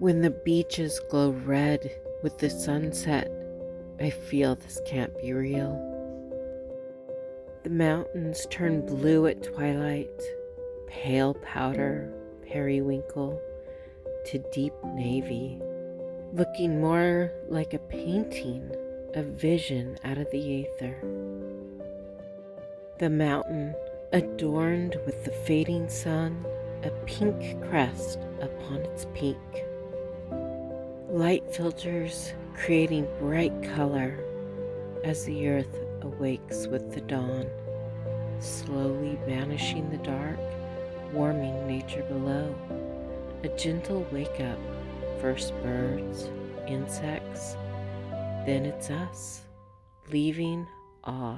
When the beaches glow red with the sunset, I feel this can't be real. The mountains turn blue at twilight, pale powder, periwinkle, to deep navy, looking more like a painting, a vision out of the aether. The mountain, adorned with the fading sun, a pink crest upon its peak. Light filters creating bright color as the earth awakes with the dawn, slowly banishing the dark, warming nature below. A gentle wake up, first birds, insects, then it's us, leaving awe.